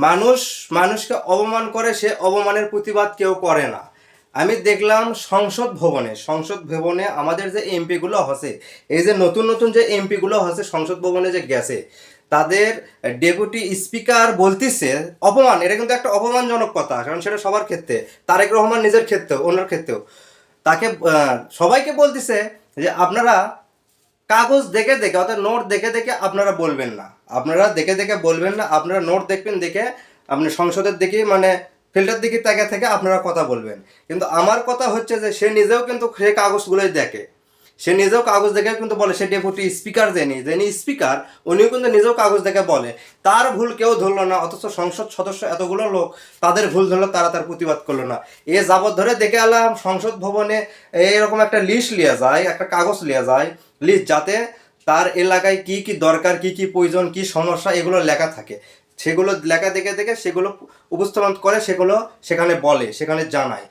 মানুষ মানুষকে অপমান করে, সে অপমানের প্রতিবাদ কেউ করে না। আমি দেখলাম সংসদ ভবনে আমাদের যে এমপিগুলো হচ্ছে, এই যে নতুন নতুন যে এমপিগুলো হচ্ছে সংসদ ভবনে যে গেছে, তাদের ডেপুটি স্পিকার বলতেছে অপমান। এটা কিন্তু একটা অপমানজনক কথা, কারণ সেটা সবার ক্ষেত্রে, তারেক রহমান নিজের ক্ষেত্রেও, অন্যের ক্ষেত্রেও তাকে সবাইকে বলতেছে যে আপনারা কাগজ দেখে দেখে, অর্থাৎ নোট দেখে দেখে আপনারা বলবেন না, আপনারা দেখে দেখে বলবেন না, আপনারা নোট দেখবেন দেখে, আপনি সংসদের দিকে মানে ফিল্টার দিকে তাকে থেকে আপনারা কথা বলবেন। কিন্তু আমার কথা হচ্ছে যে সে নিজেও কিন্তু সেই কাগজগুলোই দেখে, সে নিজেও কাগজ দেখে কিন্তু বলে, সে ডেপুটি স্পিকার যিনি স্পিকার, উনিও কিন্তু নিজেও কাগজ দেখে বলে। তার ভুল কেউ ধরলো না, অথচ সংসদ সদস্য এতগুলো লোক তাদের ভুল ধরলো, তারা তার প্রতিবাদ করলো না। এ যাবৎ ধরে দেখে এলাম সংসদ ভবনে এইরকম একটা লিস্ট লিয়া যায়, একটা কাগজ লিয়া যায়, লিস্ট, যাতে তার এলাকায় কি কি দরকার, কি কি প্রয়োজন, কি সমস্যা, এগুলো লেখা থাকে। সেগুলো লেখা দেখে দেখে সেগুলো উপস্থাপন করে, সেগুলো সেখানে বলে, সেখানে জানায়।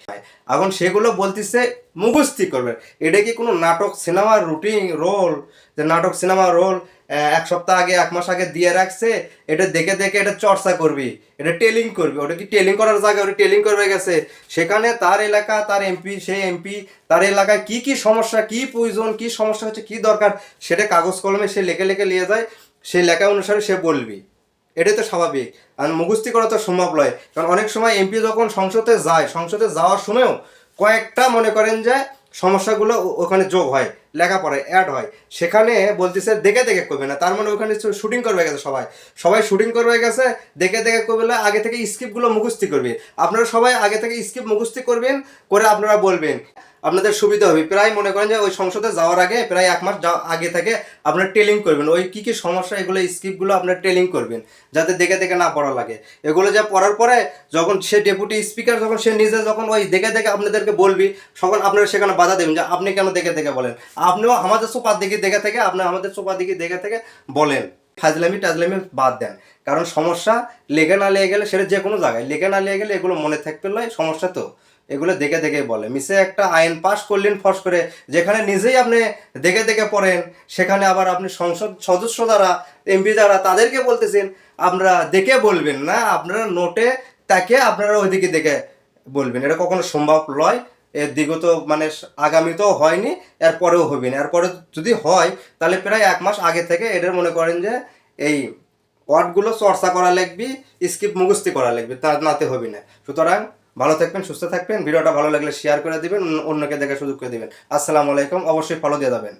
এখন সেগুলো বলতেছে মুখস্থি করবে। এটা কি কোনো নাটক সিনেমার রুটিন রোল, যে নাটক সিনেমা রোল এক সপ্তাহ আগে, এক মাস আগে দিয়ে রাখছে, এটা দেখে দেখে এটা চর্চা করবি, এটা টেলিং করবি? ওটা কি টেলিং করার জায়গা? ওটা টেলিং করবে গেছে। সেখানে তার এলাকা, তার এমপি, সেই এমপি তার এলাকায় কি কি সমস্যা, কি প্রয়োজন, কি সমস্যা হচ্ছে, কি দরকার, সেটা কাগজ কলমে সে লেখে লেখে নিয়ে যায়, সেই লেখা অনুসারে সে বলবি। এটাই তো স্বাভাবিক। আর মুখস্থি করা তো সম্ভব নয়, কারণ অনেক সময় এমপি যখন সংসদে যায়, সংসদে যাওয়ার সময়ও কয়েকটা মনে করেন যে সমস্যাগুলো ওখানে যোগ হয়, লেখাপড়ায় অ্যাড হয়, সেখানে বলতেছে দেখে দেখে করবে না। তার মানে ওখানে শুটিং করবে গেছে, সবাই সবাই শুটিং করবে গেছে, দেখে দেখে করবে না, আগে থেকে স্ক্রিপ্টগুলো মুখস্থি করবে। আপনারা সবাই আগে থেকে স্ক্রিপ্ট মুখস্থি করবেন, করে আপনারা বলবেন, আপনাদের সুবিধা হবে। প্রায় মনে করেন যে ওই সংসদে যাওয়ার আগে প্রায় এক মাস আগে থেকে আপনার টেলিং করবেন, ওই কী কী সমস্যা, এগুলো স্ক্রিপ্টগুলো আপনার টেলিং করবেন, যাতে দেখে দেখে না পড়া লাগে। এগুলো যা পড়ার পরে যখন সে ডেপুটি স্পিকার, যখন সে নিজে যখন ওই দেখে দেখে আপনাদেরকে বলবি, তখন আপনারা সেখানে বাধা দেবেন যে আপনি কেন দেখে দেখে বলেন, আপনিও আমাদের চোপার দিকে দেখে থেকে, আপনি আমাদের চোপার দিকে দেখে থেকে বলেন। ফাজলামি টাজলামি বাদ দেন, কারণ সমস্যা লেগে না লেগে গেলে, সেটা যে কোনো জায়গায় লেগে না লেগে গেলে এগুলো মনে থাকতে নয় সমস্যা। তো এগুলো দেখে দেখে বলে, মিশে একটা আইন পাশ করলেন ফস করে, যেখানে নিজেই আপনি দেখে দেখে পড়েন, সেখানে আবার আপনি সংসদ সদস্য দ্বারা, এমপি দ্বারা তাদেরকে বলতেছেন আমরা দেখে বলবেন না, আপনারা নোটে তাকে আপনারা ওইদিকে দেখে বলবেন। এটা কখনো সম্ভব নয়। এর দিগত মানে আগামীতেও হয়নি, এরপরেও হবে না। এরপরে যদি হয় তাহলে প্রায় এক মাস আগে থেকে এদের মনে করেন যে এই ওয়ার্ডগুলো চর্চা করা লাগবে, স্ক্রিপ্ট মুখস্থি করা লাগবে, তা নাতে হবে না। সুতরাং ভালো থাকবেন, সুস্থ থাকবেন। ভিডিওটা ভালো লাগলে শেয়ার করে দিবেন, অন্যকে দেখার সুযোগ করে দিবেন। আসসালামু আলাইকুম। অবশ্যই ফলো দিয়ে যাবেন।